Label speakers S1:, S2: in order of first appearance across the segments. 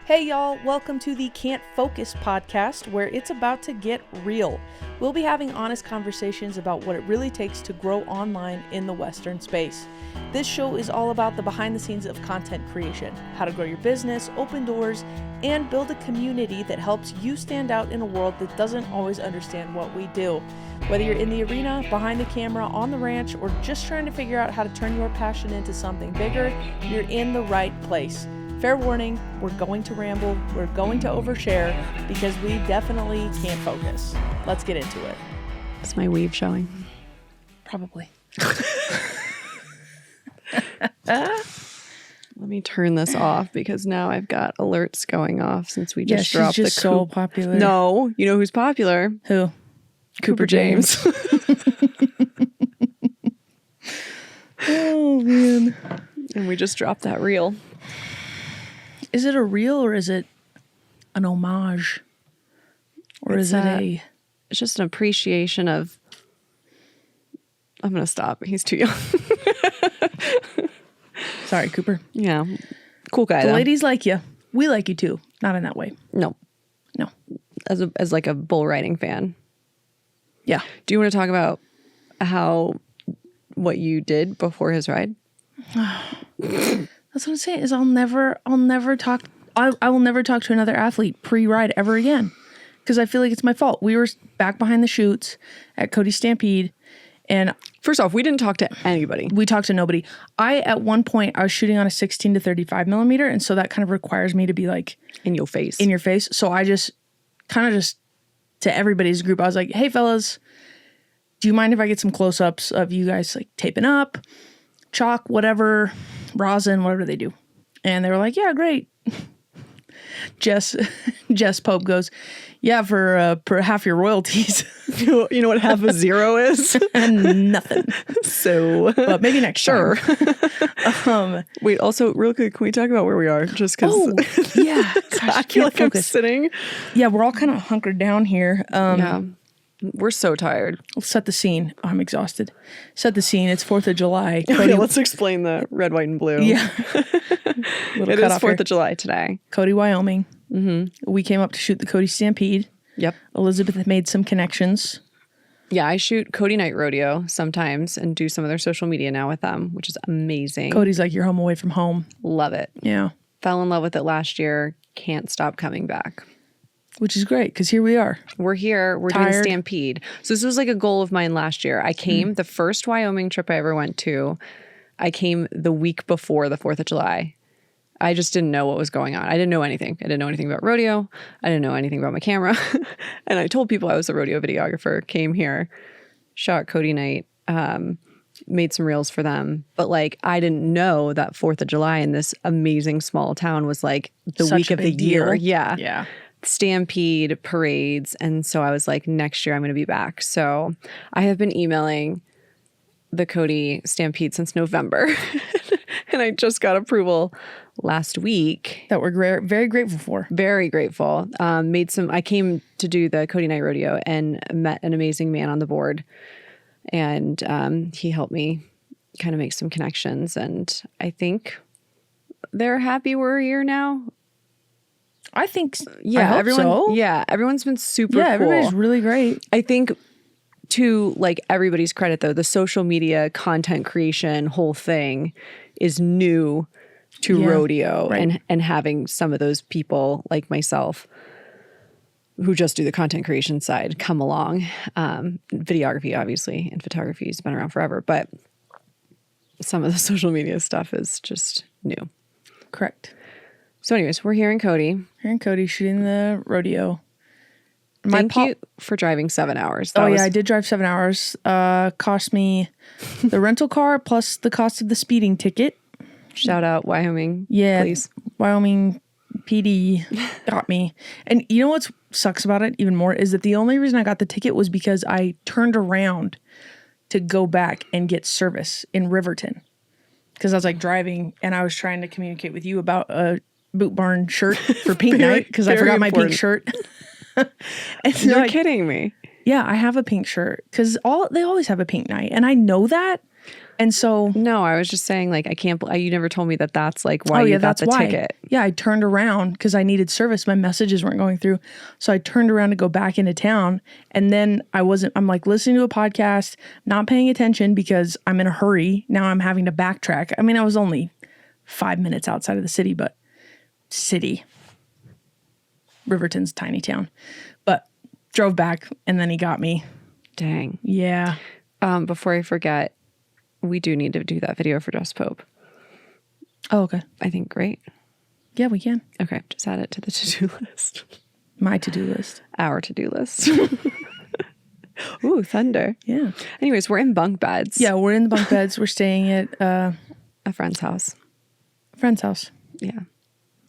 S1: Hey y'all, welcome to the Can't Focus podcast, where it's about to get real. We'll be having honest conversations about what it really takes to grow online in the Western space. This show is all about the behind the scenes of content creation, how to grow your business, open doors, and build a community that helps you stand out in a world that doesn't always understand what we do. Whether you're in the arena, behind the camera, on the ranch, or just trying to figure out how to turn your passion into something bigger, you're in the right place. Fair warning, we're going to ramble, we're going to overshare, because we definitely can't focus. Let's get into it.
S2: Is my weave showing?
S1: Probably.
S2: Let me turn this off because now I've got alerts going off since we just dropped
S1: she's just so popular.
S2: No, you know who's popular?
S1: Who?
S2: Cooper James.
S1: Oh, man.
S2: And we just dropped that reel.
S1: Is it a reel or is it an homage? Or is it
S2: It's just an appreciation of... I'm going to stop. He's too young.
S1: Sorry, Cooper.
S2: Yeah. Cool guy,
S1: The
S2: though.
S1: ladies like you. We like you too. Not in that way.
S2: No.
S1: No.
S2: As like a bull riding fan.
S1: Yeah.
S2: Do you want to talk about what you did before his ride?
S1: That's what I'm saying is I will never talk to another athlete pre-ride ever again. Because I feel like it's my fault. We were back behind the chutes at Cody Stampede. And
S2: first off, we didn't talk to anybody.
S1: We talked to nobody. At one point, I was shooting on a 16 to 35 millimeter. And so that kind of requires me to be like...
S2: In your face.
S1: So I just to everybody's group, I was like, hey fellas, do you mind if I get some close-ups of you guys like taping up, chalk, whatever, rosin, whatever they do? And they were like, yeah, great. Jess Pope goes, yeah, for half your royalties.
S2: You know what half a zero is?
S1: Nothing.
S2: So,
S1: but maybe next
S2: sure.
S1: Time.
S2: Wait, also real quick, can we talk about where we are? Just because.
S1: Oh, yeah. Gosh,
S2: I feel like I'm sitting.
S1: Yeah, we're all kind of hunkered down here.
S2: Yeah. We're so tired.
S1: Let's set the scene. Oh, I'm exhausted. Set the scene. It's 4th of July.
S2: Cody, let's explain the red, white, and blue.
S1: Yeah.
S2: It is 4th of July today.
S1: Cody, Wyoming.
S2: Mm-hmm.
S1: We came up to shoot the Cody Stampede.
S2: Yep.
S1: Elizabeth made some connections.
S2: Yeah, I shoot Cody Night Rodeo sometimes and do some of their social media now with them, which is amazing.
S1: Cody's like your home away from home.
S2: Love it.
S1: Yeah.
S2: Fell in love with it last year. Can't stop coming back.
S1: Which is great, because here we are.
S2: We're here. We're doing Stampede. So this was like a goal of mine last year. I came, the first Wyoming trip I ever went to, I came the week before the 4th of July. I just didn't know what was going on. I didn't know anything. I didn't know anything about rodeo. I didn't know anything about my camera. And I told people I was a rodeo videographer, came here, shot Cody Night, made some reels for them. But like, I didn't know that 4th of July in this amazing small town was like the week of the year. Yeah.
S1: Yeah.
S2: Stampede, parades. And so I was like, next year I'm going to be back. So I have been emailing the Cody Stampede since November. And I just got approval last week.
S1: That we're very grateful for.
S2: Very grateful. I came to do the Cody Night Rodeo and met an amazing man on the board. And he helped me kind of make some connections. And I think they're happy we're here now.
S1: I think,
S2: yeah,
S1: I hope so.
S2: Yeah, everyone's been super cool.
S1: Yeah, everybody's really great.
S2: I think, to like everybody's credit though, the social media content creation whole thing is new to rodeo, right. and having some of those people like myself who just do the content creation side come along. Videography, obviously, and photography has been around forever, but some of the social media stuff is just new.
S1: Correct.
S2: So anyways, we're here in Cody.
S1: Here in Cody shooting the rodeo.
S2: Thank you for driving 7 hours.
S1: Yeah, I did drive 7 hours. Cost me the rental car plus the cost of the speeding ticket.
S2: Shout out Wyoming, please.
S1: Wyoming PD got me. And you know what sucks about it even more is that the only reason I got the ticket was because I turned around to go back and get service in Riverton. Because I was like driving and I was trying to communicate with you about a Boot Barn shirt for pink night because I forgot my pink shirt.
S2: You're kidding me.
S1: Yeah, I have a pink shirt because they always have a pink night. And I know that. And so...
S2: No, I was just saying, like, I can't... you never told me that that's, like, why you got the ticket.
S1: Yeah, I turned around because I needed service. My messages weren't going through. So I turned around to go back into town. And then I'm, like, listening to a podcast, not paying attention because I'm in a hurry. Now I'm having to backtrack. I mean, I was only 5 minutes outside of the city, but... Riverton's a tiny town. But drove back, and then he got me.
S2: Dang.
S1: Yeah.
S2: Before I forget... we do need to do that video for Just Pope.
S1: Oh, okay.
S2: I think great.
S1: Yeah, we can.
S2: Okay, just add it to the to-do list.
S1: My to-do list.
S2: Our to-do list. Ooh, thunder.
S1: Yeah.
S2: Anyways, we're in bunk beds.
S1: Yeah, we're in the bunk beds. We're staying at
S2: a friend's house.
S1: Friend's house.
S2: Yeah.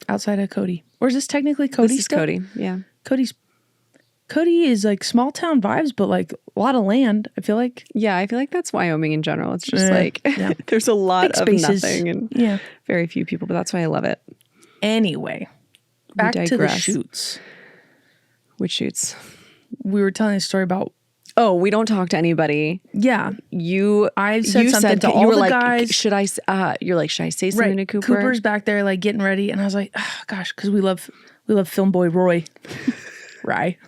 S1: Outside of Cody. Or is this technically Cody?
S2: This is
S1: still?
S2: Cody, yeah.
S1: Cody is like small town vibes, but like a lot of land, I feel like.
S2: Yeah, I feel like that's Wyoming in general. It's just there's a lot of nothing and very few people, but that's why I love it.
S1: Anyway, back to the shoots.
S2: Which shoots?
S1: We were telling a story about...
S2: Oh, we don't talk to anybody.
S1: Yeah.
S2: I
S1: said something to all the guys.
S2: Should I say something to Cooper?
S1: Cooper's back there like getting ready. And I was like, oh, gosh, because we love Film Boy Roy. Rye.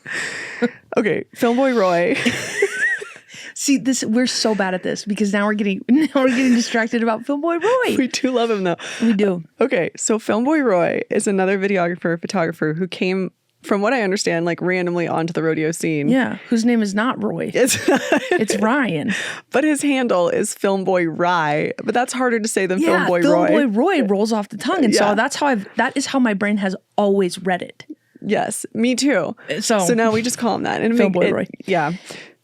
S2: Okay, Film Boy Roy.
S1: See, we're so bad at this because now we're getting distracted about Film Boy Roy.
S2: We do love him though.
S1: We do.
S2: Okay, so Film Boy Roy is another photographer who came, from what I understand, like randomly onto the rodeo scene.
S1: Yeah, whose name is not Roy. It's Ryan.
S2: But his handle is Film Boy Rye. But that's harder to say than Film Boy Roy.
S1: Film Boy Roy rolls off the tongue, and so that is how my brain has always read it.
S2: Yes, me too. So now we just call him that. And
S1: Film Boy Roy.
S2: Yeah.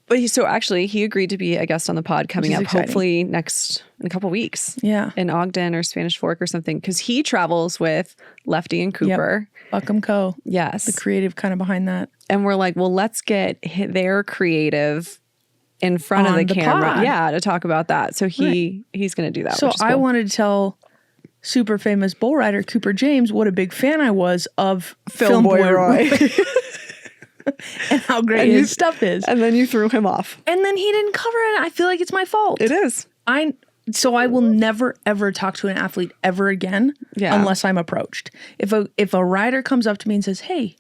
S2: But he agreed to be a guest on the pod coming up
S1: exciting.
S2: Hopefully in a couple weeks.
S1: Yeah.
S2: In Ogden or Spanish Fork or something. Because he travels with Lefty and Cooper.
S1: Yep. Buckham Co.
S2: Yes.
S1: The creative kind of behind that.
S2: And we're like, well, let's get their creative in front of the camera.
S1: Pod.
S2: Yeah, to talk about that. So he's going to do that.
S1: So I wanted to tell super famous bull rider Cooper James what a big fan I was of Film Boy Roy. And how great his stuff is.
S2: And then you threw him off.
S1: And then he didn't cover it. I feel like it's my fault.
S2: It is.
S1: So I will never, ever talk to an athlete ever again unless I'm approached. If a rider comes up to me and says, hey,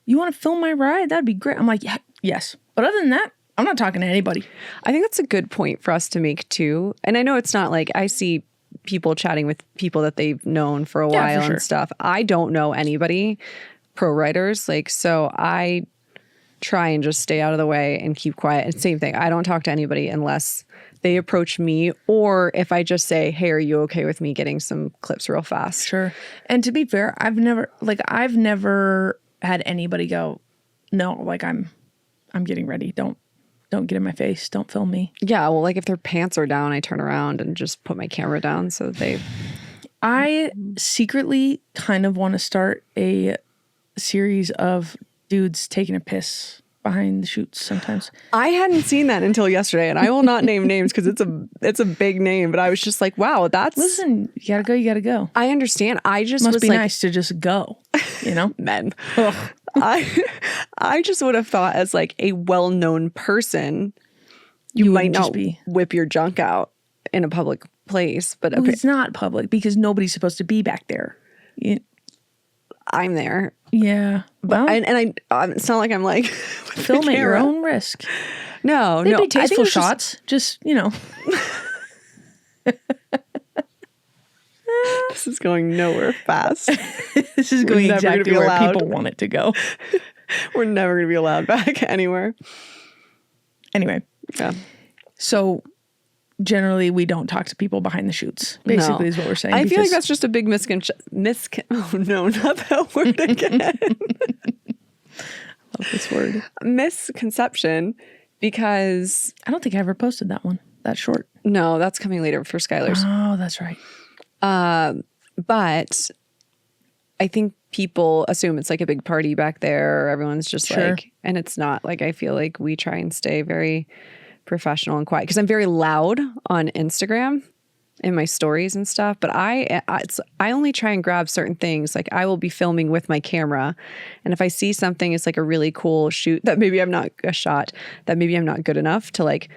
S1: you want to film my ride? That'd be great. I'm like, yeah, yes. But other than that, I'm not talking to anybody.
S2: I think that's a good point for us to make too. And I know it's not like I see people chatting with people that they've known for a while and stuff. I don't know anybody, pro riders. So I try and just stay out of the way and keep quiet. And same thing. I don't talk to anybody unless they approach me, or if I just say, hey, are you okay with me getting some clips real fast?
S1: Sure. And to be fair, I've never had anybody go, no, like I'm getting ready. Don't get in my face. Don't film me.
S2: Yeah. Well, like if their pants are down, I turn around and just put my camera down so
S1: I secretly kind of want to start a series of dudes taking a piss behind the shoots sometimes.
S2: I hadn't seen that until yesterday, and I will not name names because it's a big name, but I was just like, wow,
S1: listen, you gotta go.
S2: I understand. I just
S1: must be nice to just go,
S2: men. I just would have thought as like a well-known person, you might not whip your junk out in a public place, but okay.
S1: Well, it's not public because nobody's supposed to be back there.
S2: I'm there.
S1: Yeah.
S2: But it's not like I'm like
S1: film at your own risk.
S2: No,
S1: They'd be tasteful shots. Just
S2: This is going nowhere fast.
S1: This is going exactly where people want it to go.
S2: We're never going to be allowed back anywhere.
S1: Anyway.
S2: Yeah.
S1: So generally we don't talk to people behind the shoots, basically is what we're saying.
S2: I feel like that's just a big oh no, not that word again.
S1: Love this word.
S2: Misconception, because
S1: I don't think I ever posted that one. That short.
S2: No, that's coming later for Skylar's.
S1: Oh, that's right.
S2: But I think people assume it's like a big party back there. Everyone's just like, and it's not. Like, I feel like we try and stay very professional and quiet because I'm very loud on Instagram in my stories and stuff. But I only try and grab certain things. Like I will be filming with my camera, and if I see something, it's like a really cool shoot that maybe I'm not good enough to like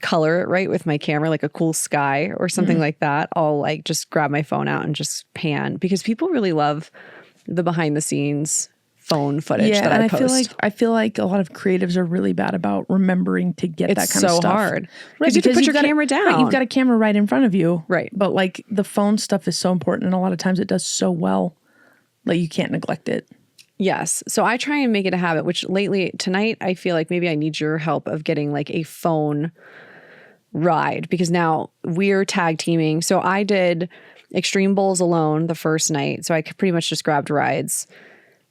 S2: color it right with my camera, like a cool sky or something like that, I'll like just grab my phone out and just pan, because people really love the behind the scenes phone footage that I post.
S1: I feel like a lot of creatives are really bad about remembering to get that kind of stuff.
S2: It's so hard.
S1: Right,
S2: because you have to put your camera down.
S1: Right, you've got a camera right in front of you.
S2: Right.
S1: But like the phone stuff is so important, and a lot of times it does so well, like you can't neglect it.
S2: Yes. So I try and make it a habit, which lately tonight I feel like maybe I need your help of getting like a phone ride, because now we're tag teaming. So I did extreme bowls alone the first night. So I pretty much just grabbed rides.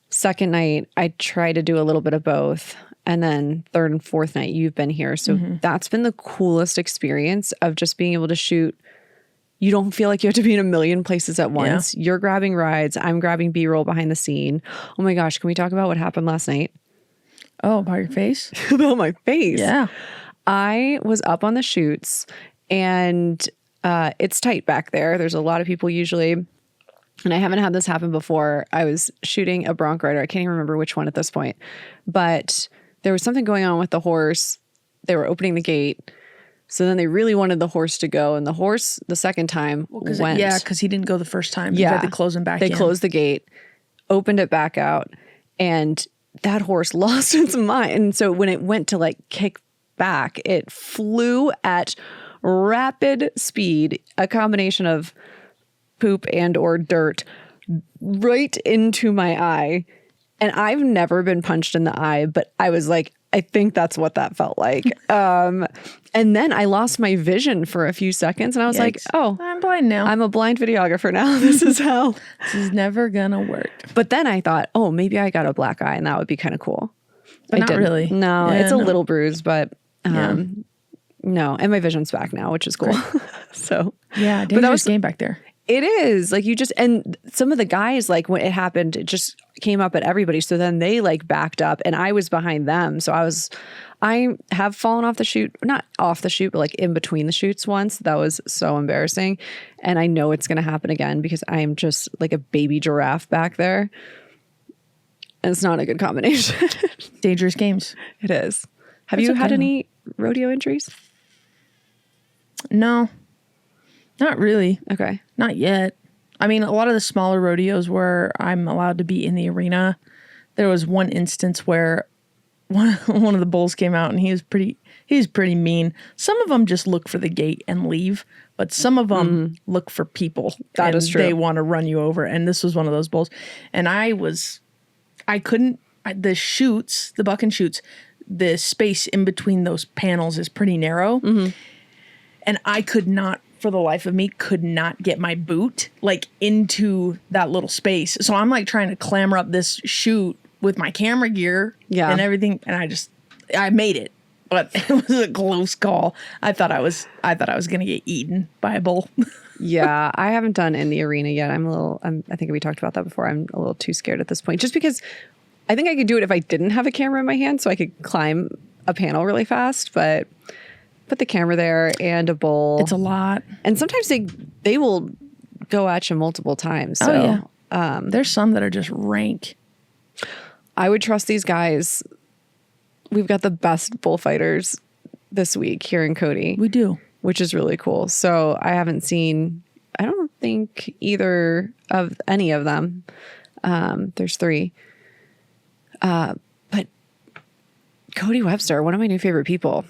S2: Second night, I tried to do a little bit of both. And then third and fourth night, you've been here. So that's been the coolest experience of just being able to shoot. You don't feel like you have to be in a million places at once. Yeah. You're grabbing rides. I'm grabbing B-roll behind the scene. Oh my gosh, can we talk about what happened last night?
S1: Oh, about your face?
S2: About my face.
S1: Yeah.
S2: I was up on the chutes, and it's tight back there. There's a lot of people usually. And I haven't had this happen before. I was shooting a bronc rider. I can't even remember which one at this point. But there was something going on with the horse. They were opening the gate. So then they really wanted the horse to go. And the horse, the second time, went.
S1: Yeah, because he didn't go the first time.
S2: Yeah.
S1: They had to close him back in.
S2: They closed the gate, opened it back out. And that horse lost its mind. And so when it went to like kick back, it flew at rapid speed, a combination of poop and or dirt, right into my eye. And I've never been punched in the eye, but I was like, I think that's what that felt like. And then I lost my vision for a few seconds, and I was like, oh,
S1: I'm blind now.
S2: I'm a blind videographer now. This is how.
S1: This is never gonna work.
S2: But then I thought, oh, maybe I got a black eye, and that would be kind of cool.
S1: But not really.
S2: No, it's a little bruised, but no. And my vision's back now, which is cool. So
S1: yeah, dangerous game back there.
S2: It is like and some of the guys, like when it happened, it just came up at everybody. So then they like backed up, and I was behind them. So I have fallen off the chute, not off the chute, but like in between the chutes once. That was so embarrassing. And I know it's going to happen again because I am just like a baby giraffe back there. And it's not a good combination.
S1: Dangerous games.
S2: It is. Have you had any rodeo injuries?
S1: No. Not really.
S2: Okay.
S1: Not yet. I mean, a lot of the smaller rodeos where I'm allowed to be in the arena, there was one instance where one of the bulls came out, and he was pretty mean. Some of them just look for the gate and leave, but some of them look for people.
S2: That is true.
S1: They want to run you over. And this was one of those bulls. And the chutes, the buck and chutes, the space in between those panels is pretty narrow. And I could not, for the life of me, get my boot like into that little space. So I'm like trying to clamber up this chute with my camera gear and everything. And I made it, but it was a close call. I thought I was going to get eaten by a bull.
S2: Yeah. I haven't done in the arena yet. I think we talked about that before. I'm a little too scared at this point, just because I think I could do it if I didn't have a camera in my hand, so I could climb a panel really fast, but put the camera there and a bull.
S1: It's a lot.
S2: And sometimes they will go at you multiple times. So,
S1: there's some that are just rank.
S2: I would trust these guys. We've got the best bullfighters this week here in Cody.
S1: We do. Which
S2: is really cool. So I haven't seen, I don't think either of any of them. There's 3. But Cody Webster, one of my new favorite people.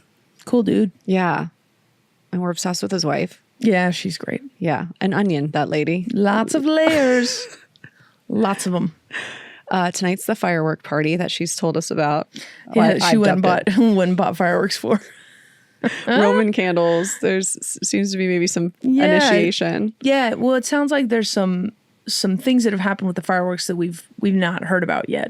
S1: Cool dude.
S2: Yeah. And we're obsessed with his wife.
S1: Yeah, she's great.
S2: Yeah. An onion, that lady.
S1: Lots of layers. Lots of them.
S2: Tonight's the firework party that she's told us about.
S1: Yeah, she went and bought fireworks for.
S2: Roman candles. Seems to be maybe some initiation.
S1: Yeah. Well, it sounds like there's some things that have happened with the fireworks that we've not heard about yet.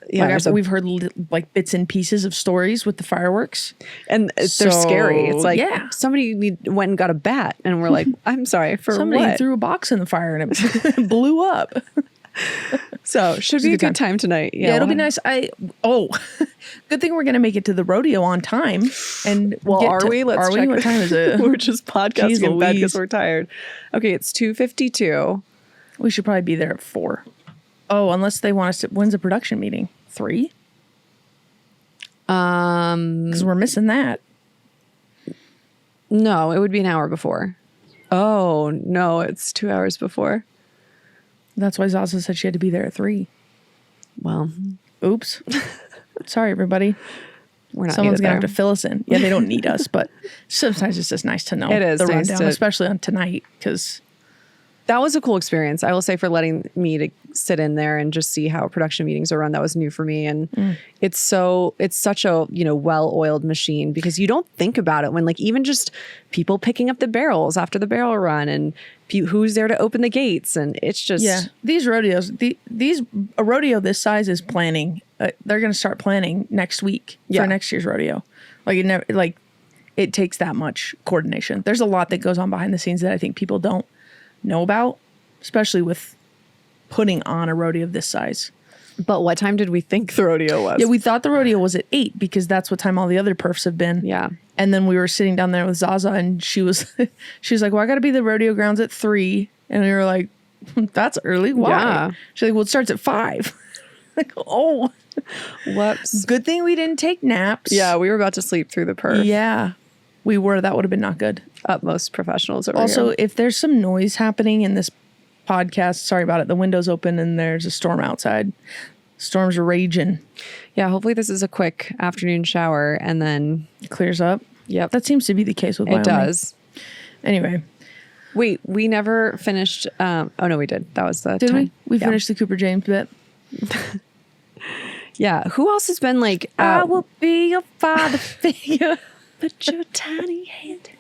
S1: Yeah, like we've heard like bits and pieces of stories with the fireworks,
S2: and they're scary. It's like somebody went and got a bat, and we're like, "I'm sorry for
S1: somebody
S2: what?"
S1: threw a box in the fire and it blew up.
S2: So should be a good time tonight.
S1: Yeah, it'll be nice. Good thing we're gonna make it to the rodeo on time. And
S2: are we? Let's check.
S1: What time is it?
S2: We're just podcasting in bed because we're tired. Okay, it's 2:52.
S1: We should probably be there at 4. Oh, unless they want us to. When's the production meeting? 3? Because we're missing that.
S2: No, it would be an hour before. Oh, no, it's 2 hours before.
S1: That's why Zaza said she had to be there at 3.
S2: Well,
S1: oops. Sorry, everybody.
S2: We're not.
S1: Someone's going to have to fill us in. Yeah, they don't need us, but sometimes it's just nice to know
S2: it is
S1: the
S2: nice
S1: rundown, especially on tonight, because
S2: that was a cool experience. I will say, for letting me to sit in there and just see how production meetings are run. That was new for me. And it's such a, well-oiled machine, because you don't think about it when, like, even just people picking up the barrels after the barrel run and who's there to open the gates. And it's just,
S1: these rodeos, a rodeo this size is planning. They're going to start planning next week for next year's rodeo. It takes that much coordination. There's a lot that goes on behind the scenes that I think people don't know about, especially with putting on a rodeo of this size.
S2: But what time did we think the rodeo was?
S1: Yeah, we thought the rodeo was at 8 because that's what time all the other perfs have been.
S2: Yeah.
S1: And then we were sitting down there with Zaza, and she was like, well, I got to be the rodeo grounds at 3. And we were like, that's early. Why?
S2: Yeah.
S1: She's like, well, it starts at 5. Like, oh,
S2: whoops.
S1: Good thing we didn't take naps.
S2: Yeah, we were about to sleep through the perf.
S1: Yeah, we were. That would have been not good.
S2: Utmost professionals over
S1: also,
S2: here.
S1: if there's some noise happening in this podcast, sorry about it. The window's open and there's a storm outside. Storms are raging.
S2: Yeah, hopefully this is a quick afternoon shower and then
S1: it clears up.
S2: Yep.
S1: That seems to be the case with Wyoming.
S2: It does.
S1: Anyway.
S2: Wait, we never finished. Oh, no, we did. That was the
S1: Did
S2: time.
S1: we? We finished the Cooper James bit.
S2: Yeah. Who else has been like,
S1: I will be your father figure.
S2: Put your tiny hand.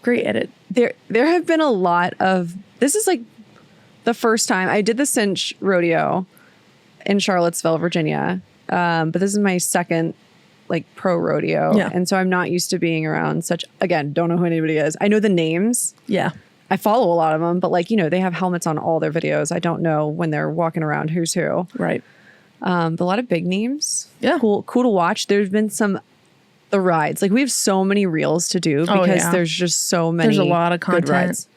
S1: Great edit.
S2: There have been a lot of, this is like the first time I did the Cinch rodeo in Charlottesville, Virginia. But this is my second like pro rodeo.
S1: Yeah.
S2: And so I'm not used to being around such, again, don't know who anybody is. I know the names.
S1: Yeah.
S2: I follow a lot of them, but like, they have helmets on all their videos. I don't know when they're walking around who's who.
S1: Right.
S2: But a lot of big names.
S1: Yeah.
S2: Cool to watch. There's been the rides. Like we have so many reels to do because there's just so many.
S1: There's a lot of
S2: good
S1: content.
S2: rides.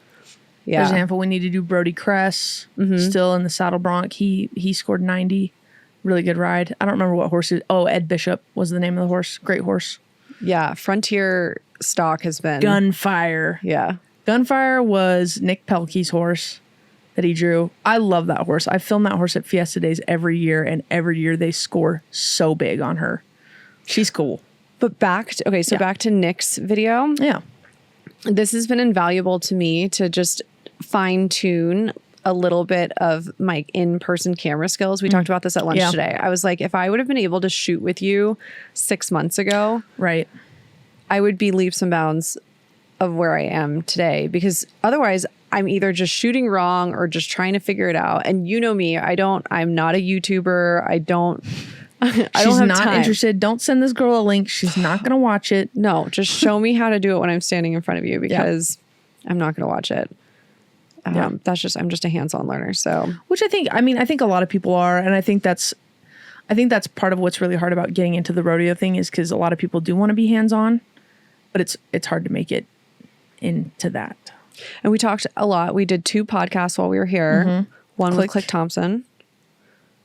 S2: Yeah.
S1: For example, we need to do Brody Kress still in the saddle bronc. He scored 90. Really good ride. I don't remember what horse it. Oh, Ed Bishop was the name of the horse. Great horse.
S2: Yeah. Frontier stock has been.
S1: Gunfire.
S2: Yeah.
S1: Gunfire was Nick Pelkey's horse that he drew. I love that horse. I film that horse at Fiesta Days every year, and every year they score so big on her. She's cool.
S2: But back to Nick's video.
S1: Yeah.
S2: This has been invaluable to me to just fine tune a little bit of my in-person camera skills. We talked about this at lunch today. I was like, if I would have been able to shoot with you 6 months ago,
S1: right, I
S2: would be leaps and bounds of where I am today, because otherwise I'm either just shooting wrong or just trying to figure it out. And you know me, I'm not a YouTuber. I don't
S1: She's not
S2: time.
S1: interested. Don't send this girl a link. She's not going to watch it.
S2: No, just show me how to do it when I'm standing in front of you, because I'm not going to watch it. I'm just a hands-on learner. So,
S1: which I think a lot of people are. And I think that's part of what's really hard about getting into the rodeo thing, is because a lot of people do want to be hands-on, but it's hard to make it into that.
S2: And we talked a lot. We did 2 podcasts while we were here. One with Click Thompson,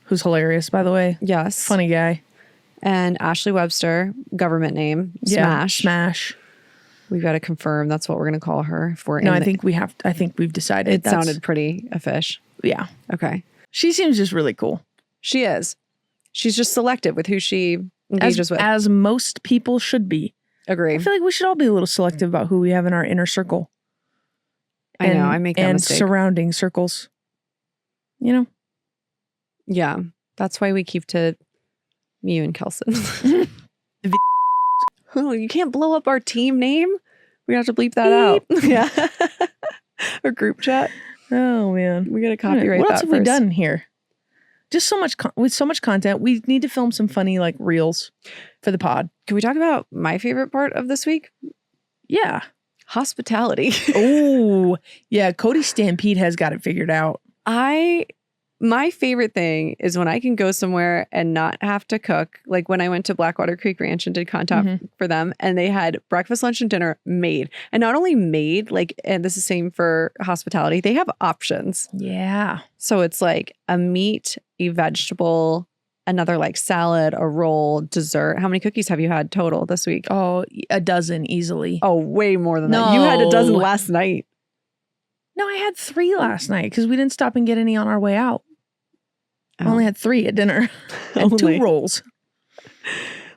S1: who's hilarious, by the way.
S2: Yes.
S1: Funny guy.
S2: And Ashley Webster, government name, Smash. We've got to confirm that's what we're going to call her. If we're
S1: I think we've decided.
S2: It sounded pretty official.
S1: Yeah.
S2: Okay.
S1: She seems just really cool.
S2: She is. She's just selective with who she engages with.
S1: As most people should be.
S2: Agree.
S1: I feel like we should all be a little selective about who we have in our inner circle.
S2: I know. I make that mistake.
S1: And surrounding circles.
S2: Yeah. That's why we keep to you and Kelson. Oh, you can't blow up our team name. We have to bleep that out. Yeah. Or group chat.
S1: Oh, man.
S2: We got to copyright that.
S1: What else have we done here? Just so much with so much content. We need to film some funny like reels for the pod.
S2: Can we talk about my favorite part of this week?
S1: Yeah.
S2: Hospitality.
S1: Oh, yeah. Cody Stampede has got it figured out.
S2: My favorite thing is when I can go somewhere and not have to cook. Like when I went to Blackwater Creek Ranch and did content for them, and they had breakfast, lunch, and dinner made. And not only made, and this is same for hospitality, they have options.
S1: Yeah.
S2: So it's like a meat, a vegetable, another like salad, a roll, dessert. How many cookies have you had total this week?
S1: Oh, a dozen easily.
S2: Oh, way more than that. You had a dozen last night.
S1: No, I had 3 last night because we didn't stop and get any on our way out. I only had 3 at dinner and 2 rolls.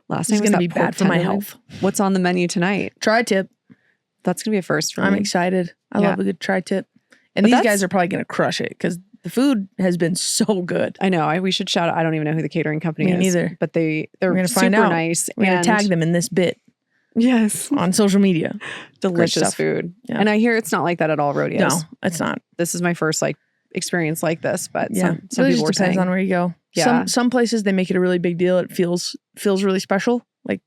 S2: Last night
S1: was going to be bad for my health.
S2: What's on the menu tonight?
S1: Tri-tip.
S2: That's going to be a first for me.
S1: I'm excited. I love a good tri-tip. And these guys are probably going to crush it because the food has been so good.
S2: I know. We should shout out. I don't even know who the catering company is.
S1: Me neither.
S2: But they're
S1: gonna
S2: super
S1: find out.
S2: nice.
S1: We're going to tag them in this bit.
S2: Yes.
S1: On social media.
S2: Delicious food. Yeah. And I hear it's not like that at all rodeos.
S1: No, it's not.
S2: This is my first like experience like this, but some
S1: so it
S2: people
S1: just depends on where you go.
S2: Yeah.
S1: Some places they make it a really big deal. It feels really special, like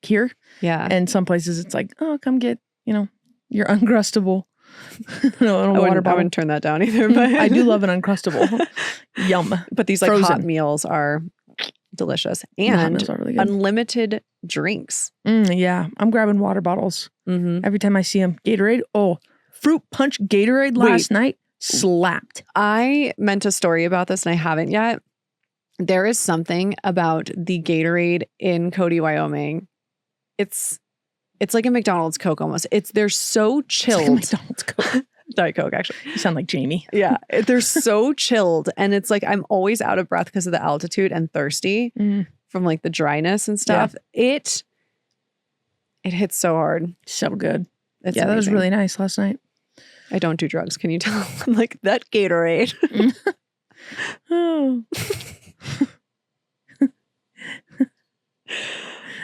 S1: here.
S2: Yeah.
S1: And some places it's like, oh, come get, your Uncrustable.
S2: I wouldn't turn that down either. But
S1: I do love an Uncrustable. Yum.
S2: But these like hot meals are delicious and
S1: are really good.
S2: Unlimited drinks.
S1: Yeah, I'm grabbing water bottles every time I see them. Gatorade. Oh, fruit punch Gatorade last night slapped.
S2: I meant a story about this and I haven't yet. There is something about the Gatorade in Cody, Wyoming. It's like a McDonald's Coke almost. They're so chilled.
S1: It's like McDonald's Coke.
S2: Diet Coke, actually.
S1: You sound like Jamie.
S2: Yeah. They're so chilled. And it's like I'm always out of breath because of the altitude and thirsty from like the dryness and stuff. Yeah. It hits so hard.
S1: So good.
S2: It's
S1: amazing. That was really nice last night.
S2: I don't do drugs. Can you tell? I'm like, that Gatorade.
S1: Oh.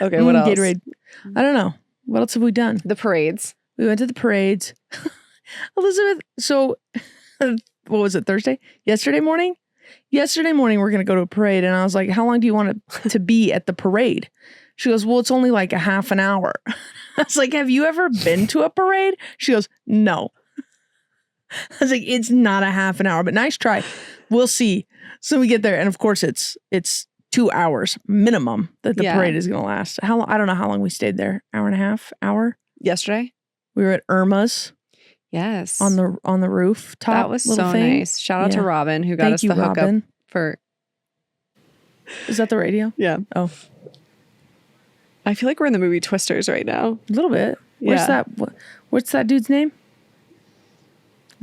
S2: Okay, what else?
S1: Gatorade. I don't know. What else have we done?
S2: The parades.
S1: We went to the parades. Elizabeth, so what was it, Thursday? Yesterday morning, we're going to go to a parade. And I was like, how long do you want to be at the parade? She goes, well, it's only like a half an hour. I was like, have you ever been to a parade? She goes, no. I was like, it's not a half an hour, but nice try. We'll see. So we get there. And of course, it's 2 hours minimum that the parade is going to last. I don't know how long we stayed there. Hour and a half, hour.
S2: Yesterday?
S1: We were at Irma's.
S2: Yes.
S1: On the rooftop.
S2: That was so nice. Shout out to Robin who got us the hookup for.
S1: Is that the radio?
S2: Yeah.
S1: Oh.
S2: I feel like we're in the movie Twisters right now.
S1: A little bit. What's that dude's name?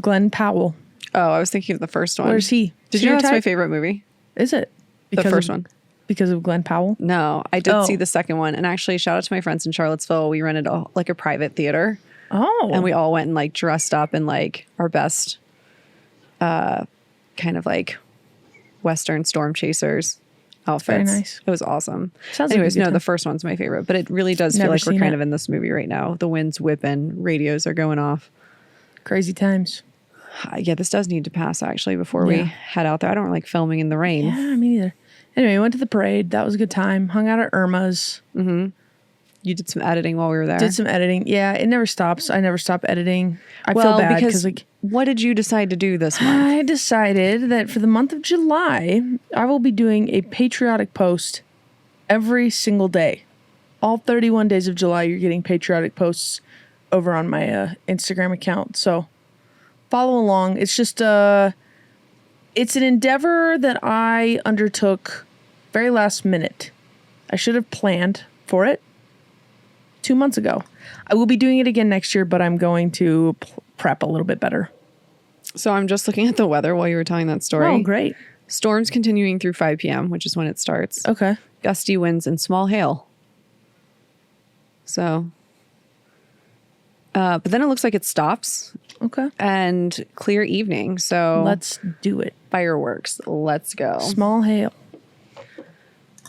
S1: Glenn Powell.
S2: Oh, I was thinking of the first one.
S1: Where's he?
S2: Did you know that's my favorite movie?
S1: Is it?
S2: The first one.
S1: Because of Glenn Powell?
S2: No, I did see the second one. And actually, shout out to my friends in Charlottesville. We rented a private theater.
S1: Oh.
S2: And we all went and like dressed up in like our best kind of like Western storm chasers outfits.
S1: Very nice.
S2: It was awesome.
S1: Anyways,
S2: the first one's my favorite. But it really does feel like we're kind of in this movie right now. The wind's whipping. Radios are going off.
S1: Crazy times.
S2: Yeah, this does need to pass actually before we head out there. I don't like filming in the rain.
S1: Yeah, me neither. Anyway, we went to the parade. That was a good time. Hung out at Irma's.
S2: Mm-hmm. You did some editing while we were there.
S1: Did some editing. Yeah, it never stops. I never stop editing. I feel bad because
S2: what did you decide to do this month?
S1: I decided that for the month of July, I will be doing a patriotic post every single day. All 31 days of July, you're getting patriotic posts over on my Instagram account. So follow along. It's just it's an endeavor that I undertook very last minute. I should have planned for it 2 months ago. I will be doing it again next year, but I'm going to prep a little bit better.
S2: So I'm just looking at the weather while you were telling that story.
S1: Oh, great.
S2: Storms continuing through 5 p.m., which is when it starts.
S1: Okay.
S2: Gusty winds and small hail. So, but then it looks like it stops.
S1: Okay.
S2: And clear evening. So
S1: let's do it.
S2: Fireworks. Let's go.
S1: Small hail.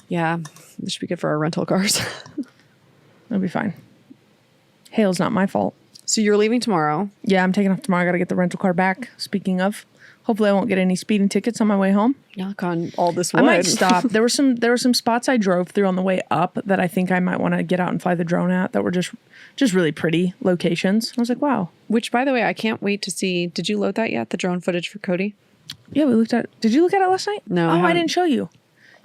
S2: Yeah. This should be good for our rental cars.
S1: It'll be fine. Hail's not my fault.
S2: So you're leaving tomorrow?
S1: Yeah, I'm taking off tomorrow. I got to get the rental car back. Speaking of, hopefully I won't get any speeding tickets on my way home.
S2: Knock on all this wood.
S1: I might stop. There were some spots I drove through on the way up that I think I might want to get out and fly the drone at that were just really pretty locations. I was like, wow.
S2: Which, by the way, I can't wait to see. Did you load that yet? The drone footage for Cody?
S1: Yeah, we looked at it. Did you look at it last night?
S2: No.
S1: Oh, I didn't show you.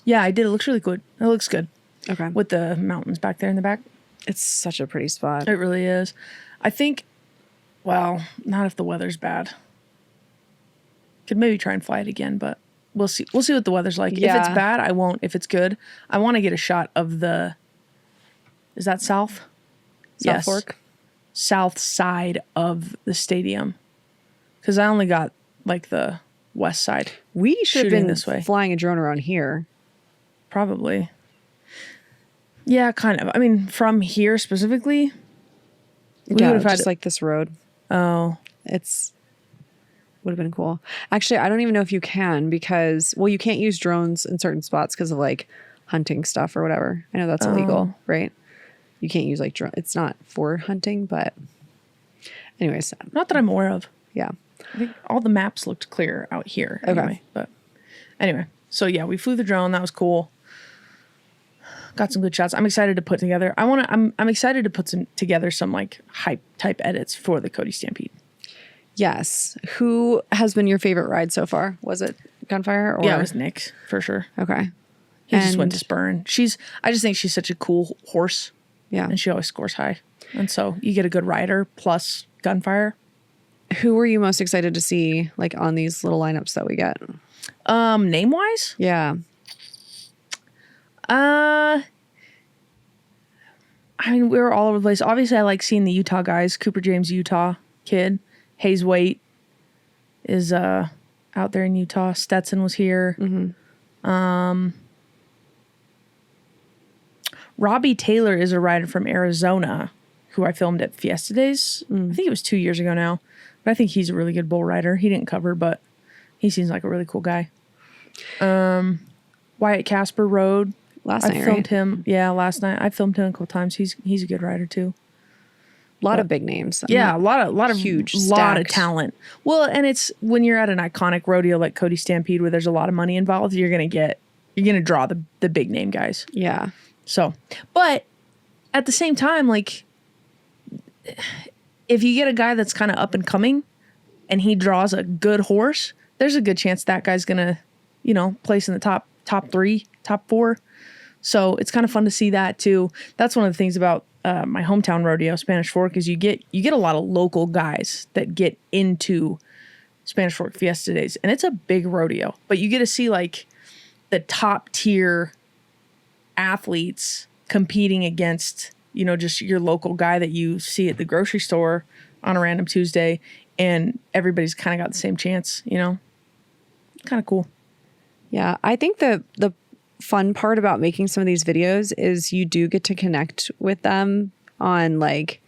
S1: Yeah, I did. It looks really good. It looks good.
S2: Okay.
S1: With the mountains back there in the back.
S2: It's such a pretty spot.
S1: It really is. I think, well, not if the weather's bad. Could maybe try and fly it again, but we'll see. We'll see what the weather's like.
S2: Yeah.
S1: If it's bad, I won't. If it's good, I want to get a shot of the. Is that south?
S2: South Fork?
S1: South side of the stadium, because I only got like the west side.
S2: We should have been
S1: this way.
S2: flying a drone around here.
S1: Probably. Yeah, kind of. I mean, from here specifically, we would have had
S2: just like this road.
S1: Oh,
S2: would have been cool. Actually, I don't even know if you can because, well, you can't use drones in certain spots because of like hunting stuff or whatever. I know that's illegal, right? You can't use like drone. It's not for hunting, but anyways.
S1: Not that I'm aware of.
S2: Yeah.
S1: I think all the maps looked clear out here.
S2: Okay.
S1: Anyway, but anyway, so yeah, we flew the drone. That was cool. Got some good shots. I'm excited to put together. I'm excited to put together some like hype type edits for the Cody Stampede.
S2: Yes. Who has been your favorite ride so far? Was it Gunfire? Or?
S1: Yeah, it was Nick's for sure.
S2: Okay.
S1: He just went to Spurn. I just think she's such a cool horse.
S2: Yeah.
S1: And she always scores high. And so you get a good rider plus Gunfire.
S2: Who were you most excited to see like on these little lineups that we get?
S1: Name wise?
S2: Yeah.
S1: I mean, we were all over the place. Obviously, I like seeing the Utah guys. Cooper James, Utah kid. Hayes Waite is out there in Utah. Stetson was here. Mm-hmm. Robbie Taylor is a rider from Arizona who I filmed at Fiesta Days. I think it was 2 years ago now. But I think he's a really good bull rider. He didn't cover, but he seems like a really cool guy. Wyatt Casper rode.
S2: Last night,
S1: I filmed him. Yeah, last night. I filmed him a couple times. He's a good rider too.
S2: A lot of big names.
S1: Yeah, a lot of
S2: huge,
S1: lot of talent. Well, and it's when you're at an iconic rodeo like Cody Stampede where there's a lot of money involved, you're gonna draw the big name guys.
S2: Yeah.
S1: So, but at the same time, like if you get a guy that's kind of up and coming and he draws a good horse, there's a good chance that guy's gonna, place in the top 3, top 4. So it's kind of fun to see that too. That's one of the things about my hometown rodeo, Spanish Fork, is you get a lot of local guys that get into Spanish Fork Fiesta Days, and it's a big rodeo. But you get to see like the top tier athletes competing against, just your local guy that you see at the grocery store on a random Tuesday, and everybody's kind of got the same chance. Kind of cool.
S2: Yeah, I think the fun part about making some of these videos is you do get to connect with them on like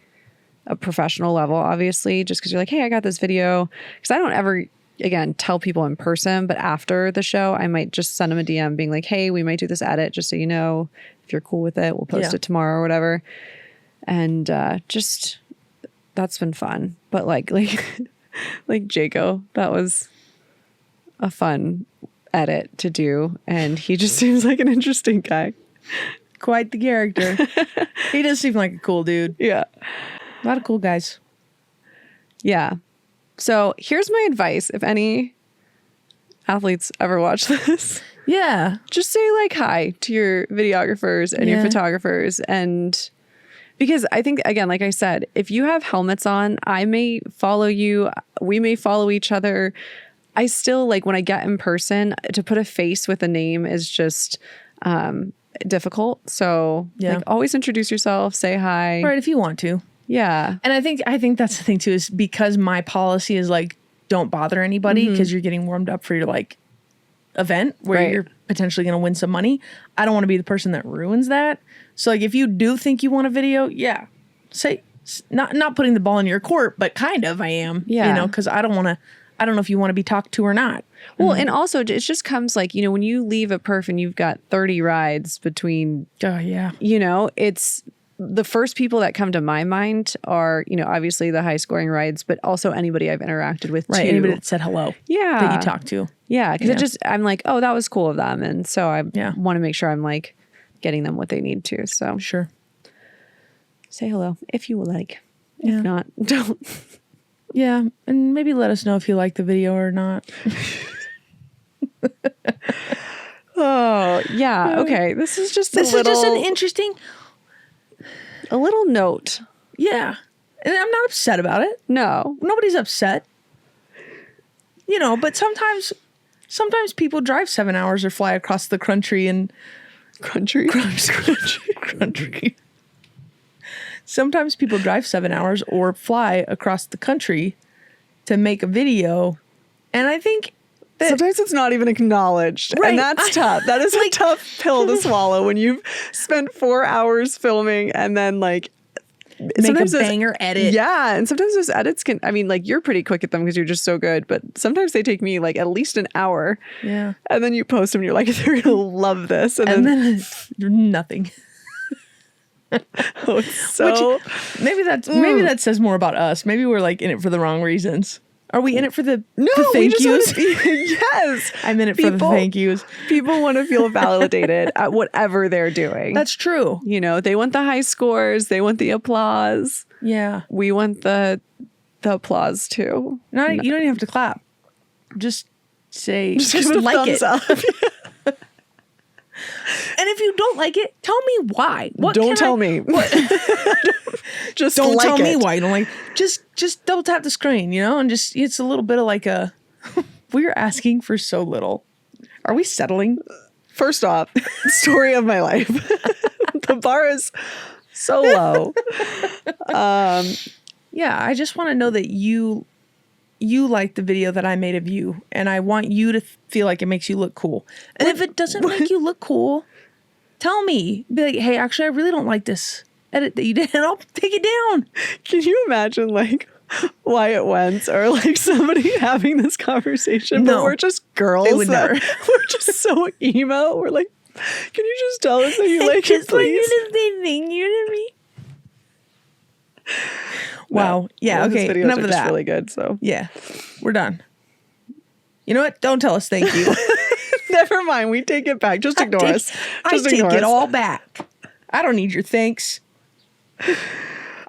S2: a professional level, obviously, just because you're like, hey, I got this video. Because I don't ever, again, tell people in person, but after the show, I might just send them a DM being like, hey, we might do this edit just so you know. If you're cool with it, we'll post it tomorrow or whatever. And just, that's been fun. But like Jaco, that was a fun edit to do, and he just seems like an interesting guy.
S1: Quite the character. He does seem like a cool dude.
S2: Yeah.
S1: A lot of cool guys.
S2: Yeah. So here's my advice. If any athletes ever watch this,
S1: yeah,
S2: just say like hi to your videographers and your photographers. And because I think, again, like I said, if you have helmets on, I may follow you. We may follow each other. I still like when I get in person to put a face with a name is just difficult. So like always introduce yourself, say hi.
S1: Right. If you want to.
S2: Yeah.
S1: And I think that's the thing too, is because my policy is like, don't bother anybody because you're getting warmed up for your like event where you're potentially going to win some money. I don't want to be the person that ruins that. So like, if you do think you want a video, say not putting the ball in your court, but kind of I am, cause I don't know if you want to be talked to or not.
S2: Well, and also it just comes like, when you leave a perf and you've got 30 rides between, it's the first people that come to my mind are, obviously the high scoring rides, but also anybody I've interacted with too.
S1: Anybody that said hello. Yeah. That you talked to.
S2: Yeah. Cause I'm like, oh, that was cool of them. And so I want to make sure I'm like getting them what they need to. So
S1: sure.
S2: Say hello if you would like. If not, don't.
S1: Yeah, and maybe let us know if you like the video or not.
S2: Oh, yeah. Okay. This is just
S1: is just an interesting...
S2: A little note.
S1: Yeah. And I'm not upset about it.
S2: No.
S1: Nobody's upset. But sometimes Sometimes people drive 7 hours or fly across the country and
S2: Country.
S1: Sometimes people drive 7 hours or fly across the country to make a video. And I think that
S2: sometimes it's not even acknowledged.
S1: Right.
S2: And that's tough. That is a tough pill to swallow when you've spent 4 hours filming and then like
S1: make a banger edit.
S2: Yeah. And sometimes those edits can, I mean, like you're pretty quick at them because you're just so good, but sometimes they take me like at least an hour.
S1: Yeah.
S2: And then you post them and you're like, they're going to love this. And then
S1: nothing.
S2: Oh, it's so
S1: maybe that says more about us. Maybe we're like in it for the wrong reasons. Are we in it for the thank yous?
S2: Yes.
S1: I'm in it for the thank yous.
S2: People want to feel validated at whatever they're doing.
S1: That's true.
S2: You know, they want the high scores. They want the applause.
S1: Yeah.
S2: We want the applause too.
S1: You don't even have to clap. Just say, just
S2: give it a
S1: like
S2: thumbs
S1: it.
S2: Up.
S1: And if you don't like it, tell me why.
S2: Don't tell me. Just
S1: don't
S2: like
S1: tell
S2: it.
S1: me why you don't like. Just double tap the screen, you know, and just it's a little bit of like a. We're asking for so little. Are we settling?
S2: First off, story of my life. The bar is so low.
S1: Yeah, I just want to know that you like the video that I made of you, and I want you to feel like it makes you look cool. And if it doesn't make you look cool, tell me. Be like, hey, actually, I really don't like this edit that you did, and I'll take it down.
S2: Can you imagine like Wyatt Wentz or like somebody having this conversation?
S1: No.
S2: But we're just girls.
S1: They would never.
S2: We're just so emo. We're like, can you just tell us that you like it, please?
S1: Thank you to me. Wow. Yeah.
S2: His
S1: Okay.
S2: videos
S1: Enough
S2: are
S1: of
S2: just
S1: that.
S2: really good. So
S1: Yeah, we're done. You know what? Don't tell us thank you.
S2: never mind. We take it back. Just ignore us.
S1: I
S2: Just
S1: take
S2: ignore
S1: it
S2: us.
S1: all back. I don't need your thanks.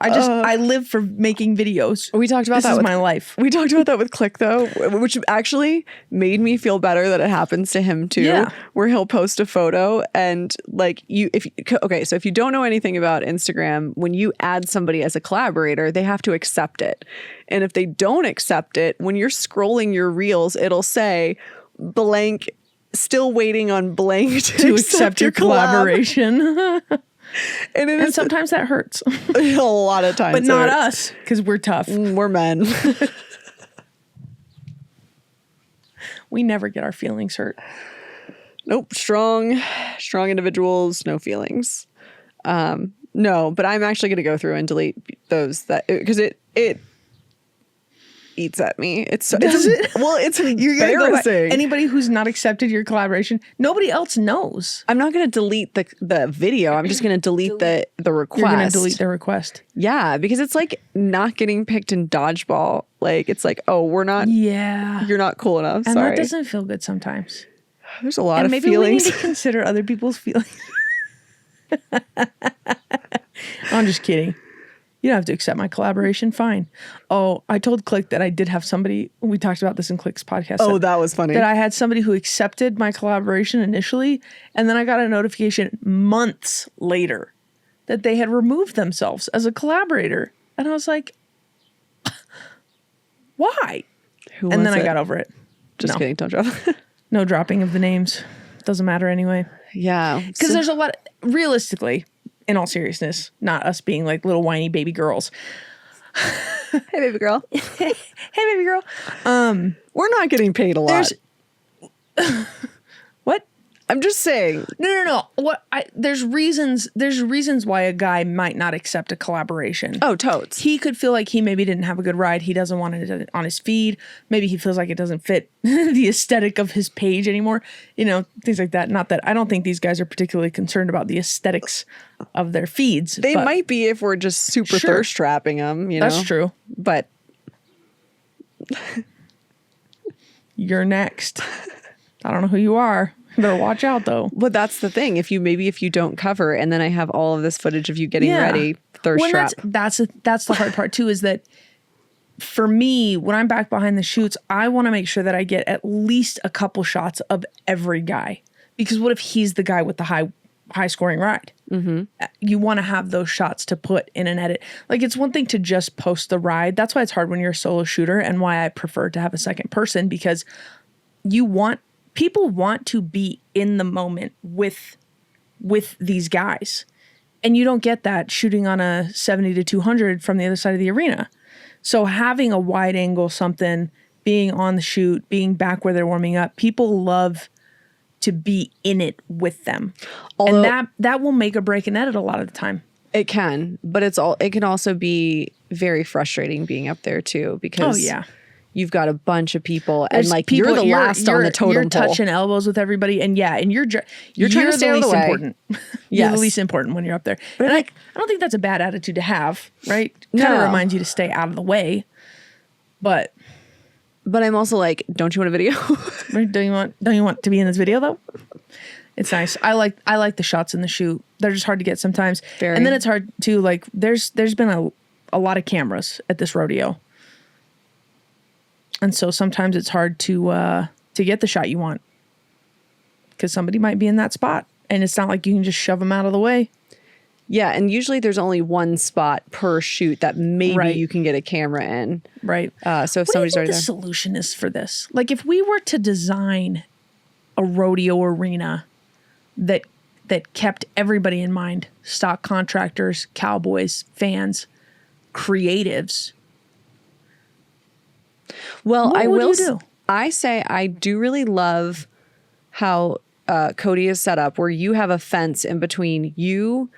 S1: I live for making videos.
S2: We talked about
S1: This
S2: that
S1: is
S2: with
S1: my life.
S2: We talked about that with Click though, which actually made me feel better that it happens to him too.
S1: Yeah.
S2: Where he'll post a photo and like so if you don't know anything about Instagram, when you add somebody as a collaborator, they have to accept it. And if they don't accept it, when you're scrolling your reels, it'll say blank, still waiting on blank to accept your
S1: collaboration.
S2: And
S1: sometimes that hurts.
S2: A lot of times.
S1: But not us, because we're tough.
S2: We're men.
S1: We never get our feelings hurt.
S2: Nope. Strong individuals, no feelings. No, but I'm actually going to go through and delete those because it eats at me. It's embarrassing.
S1: Anybody who's not accepted your collaboration, nobody else knows.
S2: I'm not going to delete the video. I'm just going to delete the request.
S1: You're going to delete the request.
S2: Yeah, because it's like not getting picked in dodgeball. Like it's like, oh, we're not.
S1: Yeah,
S2: you're not cool enough.
S1: And
S2: sorry.
S1: that doesn't feel good sometimes.
S2: There's a lot of
S1: maybe
S2: feelings.
S1: We need to consider other people's feelings. I'm just kidding. You don't have to accept my collaboration. Fine. Oh, I told Click that I did have somebody. We talked about this in Click's podcast.
S2: Oh, that was funny.
S1: That I had somebody who accepted my collaboration initially, and then I got a notification months later that they had removed themselves as a collaborator, and I was like, "Why?" And then I got over it.
S2: Just kidding. Don't drop.
S1: No dropping of the names. Doesn't matter anyway.
S2: Yeah,
S1: because there's a lot. Realistically, in all seriousness, not us being like little whiny baby girls.
S2: Hey, baby girl.
S1: Hey, baby girl.
S2: We're not getting paid a lot.
S1: What?
S2: I'm just saying.
S1: No. There's reasons why a guy might not accept a collaboration.
S2: Oh, totes.
S1: He could feel like he maybe didn't have a good ride. He doesn't want it on his feed. Maybe he feels like it doesn't fit the aesthetic of his page anymore. You know, things like that. Not that I don't think these guys are particularly concerned about the aesthetics of their feeds.
S2: They might be if we're just super thirst trapping them. You know,
S1: that's true.
S2: But
S1: you're next. I don't know who you are. You better watch out though.
S2: But that's the thing. If you don't cover, and then I have all of this footage of you getting ready, thirst trap.
S1: That's the hard part too, is that for me, when I'm back behind the shoots, I want to make sure that I get at least a couple shots of every guy. Because what if he's the guy with the high scoring ride? Mm-hmm. You want to have those shots to put in an edit. Like it's one thing to just post the ride. That's why it's hard when you're a solo shooter, and why I prefer to have a second person, because you want people want to be in the moment with these guys. And you don't get that shooting on a 70 to 200 from the other side of the arena. So having a wide angle something, being on the shoot, being back where they're warming up, people love to be in it with them. Although, and that will make or break an edit a lot of the time.
S2: It can, but it can also be very frustrating being up there too, because you've got a bunch of people and like you're the last on the totem pole.
S1: You're touching elbows with everybody, and you're trying to stay
S2: out of the way.
S1: Important. You're the least important when you're up there. But I don't think that's a bad attitude to have, right? Kind of reminds you to stay out of the way. But
S2: I'm also like, don't you want a video?
S1: Don't you want to be in this video though? It's nice. I like the shots in the shoot. They're just hard to get sometimes. Very. And then it's hard to like. There's been a lot of cameras at this rodeo. And so sometimes it's hard to get the shot you want because somebody might be in that spot, and it's not like you can just shove them out of the way.
S2: Yeah, and usually there's only one spot per shoot that maybe you can get a camera in.
S1: Right.
S2: So if somebody's already there.
S1: The solution is for this? Like if we were to design a rodeo arena that kept everybody in mind, stock contractors, cowboys, fans, creatives.
S2: Well, I say I do really love how Cody is set up, where you have a fence in between you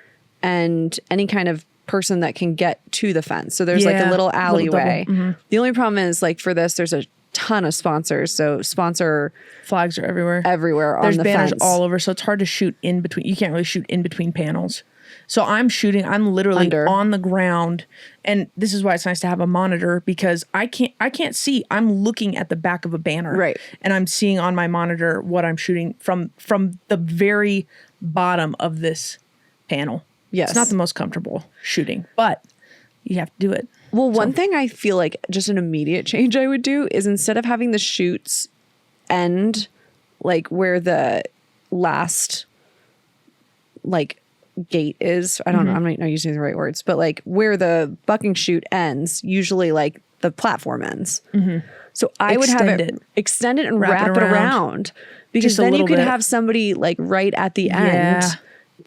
S2: and any kind of person that can get to the fence. So there's like a little alleyway. The only problem is like for this, there's a ton of sponsors. So sponsor
S1: flags are everywhere.
S2: There's
S1: on the banners fence. All over. So it's hard to shoot in between. You can't really shoot in between panels. So I'm literally on the ground, and this is why it's nice to have a monitor, because I can't see. I'm looking at the back of a banner,
S2: right? And
S1: I'm seeing on my monitor what I'm shooting from the very bottom of this panel.
S2: Yes,
S1: it's not the most comfortable shooting, but you have to do it.
S2: Well, one thing I feel like just an immediate change I would do is instead of having the shoots end like where the last like gate is, I don't know, I'm not using the right words, but like where the bucking chute ends, usually like the platform ends. So I would have it extend it and wrap it around because then you could have somebody like right at the end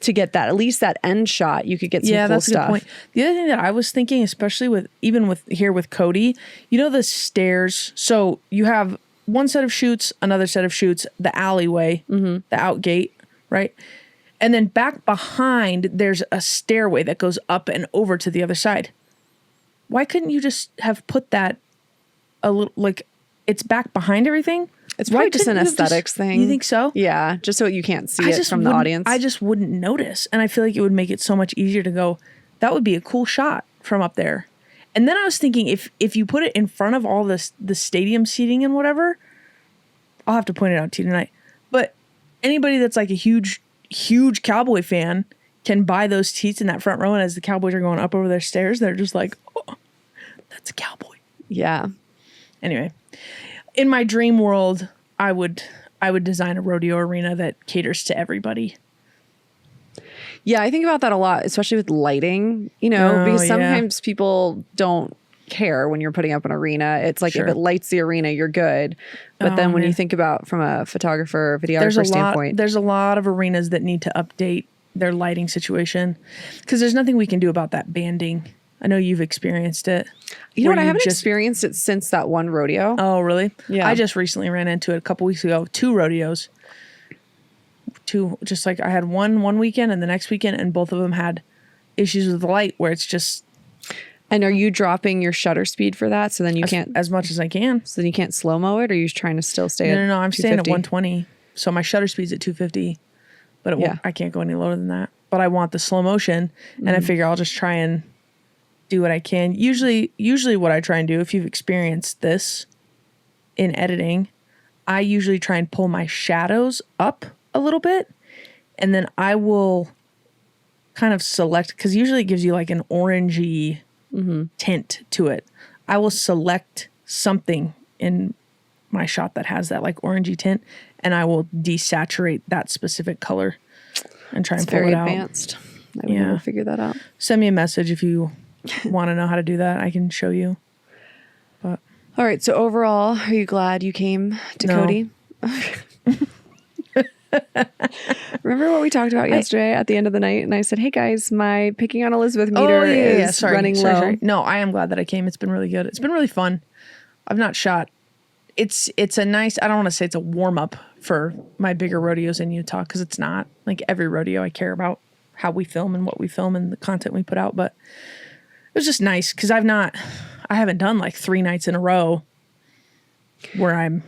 S2: to get that, at least that end shot. You could get some cool
S1: that's
S2: stuff.
S1: A good point. The other thing that I was thinking, especially with Cody, you know, the stairs. So you have one set of chutes, another set of chutes, the alleyway, the out gate, right? And then back behind, there's a stairway that goes up and over to the other side. Why couldn't you just have put that a little, like, it's back behind everything?
S2: It's probably just an aesthetics thing.
S1: You think so?
S2: Yeah, just so you can't see it from the audience.
S1: I just wouldn't notice. And I feel like it would make it so much easier to go, that would be a cool shot from up there. And then I was thinking, if you put it in front of all the stadium seating and whatever, I'll have to point it out to you tonight. But anybody that's like a huge Cowboy fan can buy those seats in that front row, and as the Cowboys are going up over their stairs, they're just like, oh, that's a cowboy.
S2: Yeah.
S1: Anyway, in my dream world, I would design a rodeo arena that caters to everybody.
S2: Yeah, I think about that a lot, especially with lighting, you know, because sometimes people don't care when you're putting up an arena. It's like if it lights the arena, you're good. But then when you think about from a photographer, videographer standpoint,
S1: there's a lot of arenas that need to update their lighting situation because there's nothing we can do about that banding. I know you've experienced it.
S2: You know what? I haven't experienced it since that one rodeo.
S1: Oh, really?
S2: Yeah.
S1: I just recently ran into it a couple weeks ago. 2 rodeos. Just like I had one weekend and the next weekend, and both of them had issues with the light where it's just.
S2: And are you dropping your shutter speed for that? So then you can't.
S1: As much as I can.
S2: So then you can't slow mo it, or are you trying to still stay at
S1: No, I'm staying at 120. So my shutter speed's at 250. But it won't, I can't go any lower than that. But I want the slow motion. And I figure I'll just try and do what I can. Usually what I try and do, if you've experienced this in editing, I usually try and pull my shadows up a little bit. And then I will kind of select, because usually it gives you like an orangey tint to it. I will select something in my shot that has that like orangey tint, and I will desaturate that specific color and try and pull it out.
S2: Very advanced. I would never figure that out.
S1: Send me a message if you want to know how to do that. I can show you. But
S2: all right. So overall, are you glad you came to Cody? what we talked about yesterday at the end of the night? And I said, hey guys, my picking on Elizabeth meter is running low.
S1: Sorry. No, I am glad that I came. It's been really good. It's been really fun. I've not shot. It's a nice, I don't want to say it's a warm up for my bigger rodeos in Utah, because it's not. Like every rodeo, I care about how we film and what we film and the content we put out. But it was just nice because I haven't done like 3 nights in a row where I'm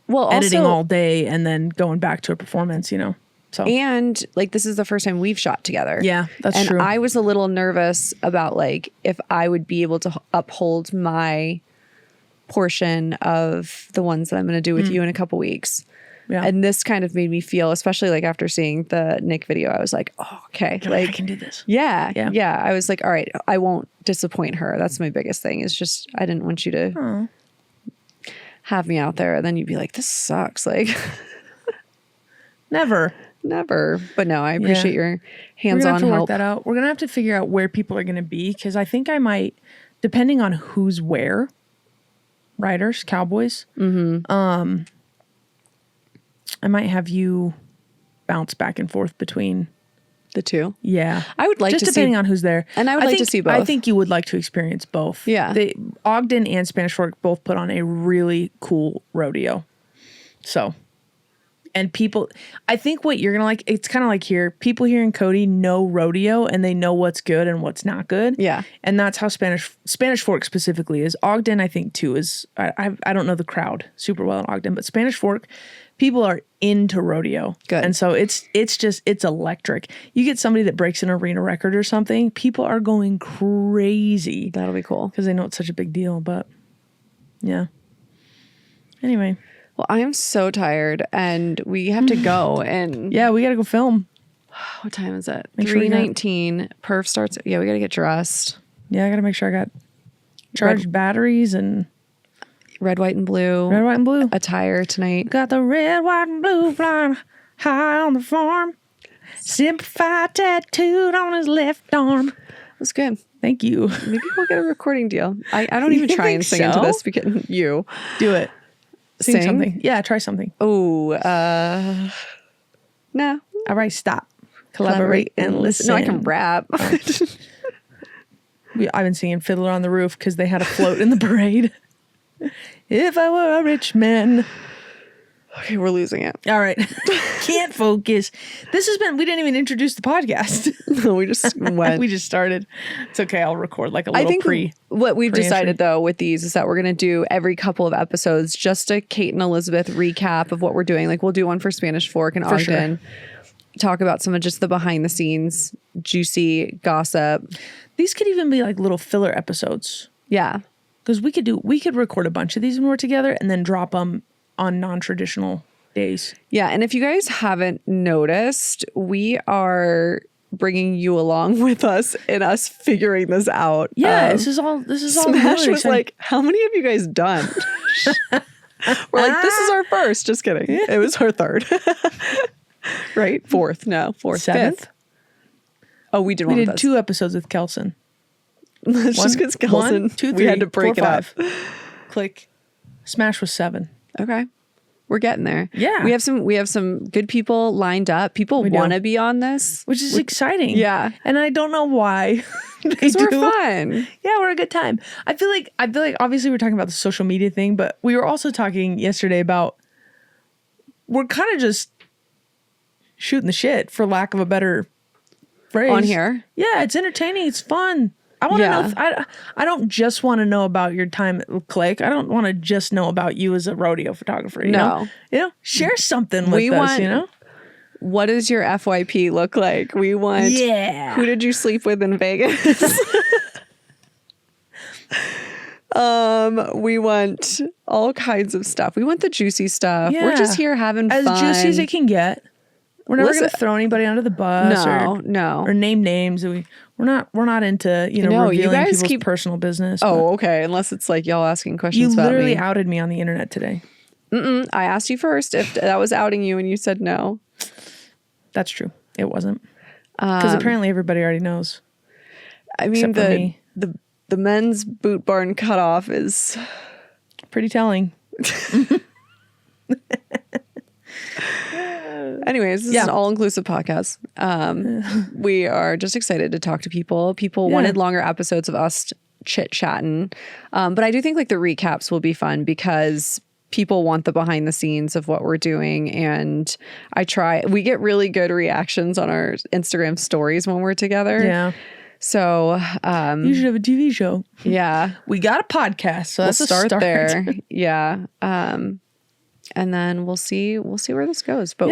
S1: editing all day and then going back to a performance, So
S2: and like this is the first time we've shot together.
S1: Yeah, that's true.
S2: And I was a little nervous about like if I would be able to uphold my portion of the ones that I'm going to do with you in a couple weeks. Yeah. And this kind of made me feel, especially like after seeing the Nick video, I was like, oh, okay. Like
S1: I can do this.
S2: Yeah. I was like, all right, I won't disappoint her. That's my biggest thing. Is just, I didn't want you to have me out there and then you'd be like, this sucks. Like
S1: never.
S2: But no, I appreciate your hands-on help.
S1: Work that out. We're going to have to figure out where people are going to be. Cause I think I might, depending on who's where, riders, cowboys, I might have you bounce back and forth between
S2: the two.
S1: Yeah.
S2: I would like
S1: just
S2: to
S1: depending on who's there.
S2: And I would like to see both.
S1: I think you would like to experience both.
S2: Yeah.
S1: Ogden and Spanish Fork both put on a really cool rodeo. So, and people, I think what you're going to like, it's kind of like here, people here in Cody know rodeo and they know what's good and what's not good.
S2: Yeah.
S1: And that's how Spanish Fork specifically is. Ogden, I think too, is, I don't know the crowd super well in Ogden, but Spanish Fork, people are into rodeo.
S2: Good.
S1: And so it's electric. You get somebody that breaks an arena record or something, people are going crazy.
S2: That'll be cool.
S1: Because they know it's such a big deal, but yeah. Anyway.
S2: Well, I am so tired and we have to go and...
S1: Yeah, we got to go film.
S2: What time is it? 3:19. Perf starts... Yeah, we got to get dressed.
S1: Yeah, I got to make sure I got charged batteries and...
S2: Red, white, and blue.
S1: Red, white, and blue.
S2: Attire tonight.
S1: Got the red, white, and blue flying high on the farm. Simplified tattooed on his left arm.
S2: That's good.
S1: Thank you.
S2: Maybe we'll get a recording deal. I don't even try and sing into this because you.
S1: Do it. Sing something. Yeah, try something.
S2: Oh, no.
S1: All right, stop. Collaborate and listen.
S2: No, I can rap.
S1: Oh. I've been singing Fiddler on the Roof because they had a float in the parade. If I were a rich man.
S2: Okay, we're losing it.
S1: All right. Can't focus. This has been, we didn't even introduce the podcast.
S2: No, we just went.
S1: We just started. It's okay. I'll record like a little
S2: what we've decided though with these is that we're going to do every couple of episodes just a Kate and Elizabeth recap of what we're doing. Like we'll do one for Spanish Fork and Ogden. Sure. Talk about some of just the behind the scenes, juicy gossip.
S1: These could even be like little filler episodes.
S2: Yeah.
S1: Because we could record a bunch of these when we're together and then drop them on non-traditional days.
S2: Yeah, and if you guys haven't noticed, we are bringing you along with us in us figuring this out.
S1: Yeah, this is all
S2: Smash really was like, how many have you guys done? We're like, this is our first. Just kidding. It was our third. Right? Fourth.
S1: Seventh.
S2: Fifth. Oh, we did one. We did
S1: 2 episodes with Kelson.
S2: Just because Kelson,
S1: 1, 2, 3,
S2: we had to break
S1: 4,
S2: it up.
S1: 5. Click. Smash was 7.
S2: Okay. We're getting there.
S1: Yeah.
S2: We have some good people lined up. People want to be on this.
S1: Which is exciting.
S2: Yeah.
S1: And I don't know why.
S2: Because we're fun.
S1: Yeah, we're a good time. I feel like obviously we're talking about the social media thing, but we were also talking yesterday about we're kind of just shooting the shit, for lack of a better phrase.
S2: On here?
S1: Yeah, it's entertaining. It's fun. I want to know. I don't just want to know about your time at Click. I don't want to just know about you as a rodeo photographer. You know? Share something with us. You know,
S2: what does your FYP look like? We want.
S1: Yeah.
S2: Who did you sleep with in Vegas? We want all kinds of stuff. We want the juicy stuff. Yeah. We're just here having fun.
S1: As juicy as it can get. We're never going to throw anybody under the bus or name names. We're not into, revealing people's personal business.
S2: Oh, okay. Unless it's like y'all asking questions about me.
S1: You literally outed me on the internet today.
S2: I asked you first if that was outing you and you said no.
S1: That's true. It wasn't. Because apparently everybody already knows.
S2: I mean, the men's boot barn cutoff is
S1: pretty telling.
S2: Anyways, this is an all-inclusive podcast. We are just excited to talk to people. People wanted longer episodes of us chit-chatting. But I do think like the recaps will be fun because people want the behind the scenes of what we're doing. And we get really good reactions on our Instagram stories when we're together.
S1: Yeah.
S2: So
S1: you should have a TV show.
S2: Yeah.
S1: We got a podcast, so that's a start
S2: there. Yeah. And then we'll see where this goes. But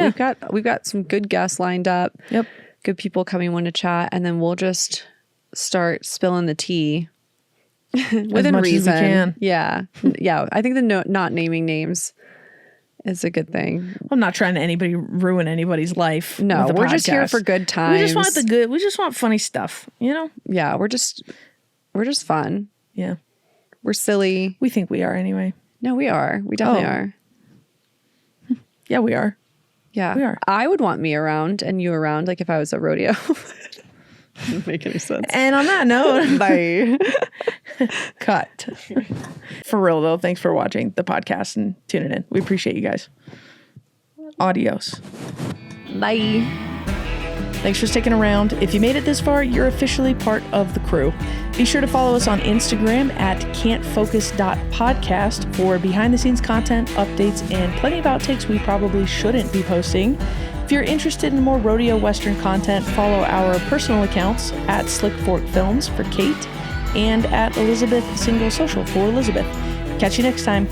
S2: we've got some good guests lined up.
S1: Yep.
S2: Good people coming on to chat, and then we'll just start spilling the tea within reason.
S1: As we can.
S2: Yeah. Yeah. I think the not naming names is a good thing.
S1: I'm not trying to ruin anybody's life.
S2: No, we're just here for good times.
S1: We just want funny stuff, you know?
S2: Yeah, we're just fun.
S1: Yeah.
S2: We're silly.
S1: We think we are anyway.
S2: No, we are. We definitely are.
S1: Yeah, we are.
S2: Yeah.
S1: We are.
S2: I would want me around and you around, like if I was at rodeo. Doesn't make any sense.
S1: And on that note,
S2: bye.
S1: Cut. For real though, thanks for watching the podcast and tuning in. We appreciate you guys. Adios.
S2: Bye.
S1: Thanks for sticking around. If you made it this far, you're officially part of the crew. Be sure to follow us on Instagram at can'tfocus.podcast for behind the scenes content, updates, and plenty of outtakes we probably shouldn't be posting. If you're interested in more rodeo Western content, follow our personal accounts at Slick Fork Films for Kate and at Elizabeth Single Social for Elizabeth. Catch you next time.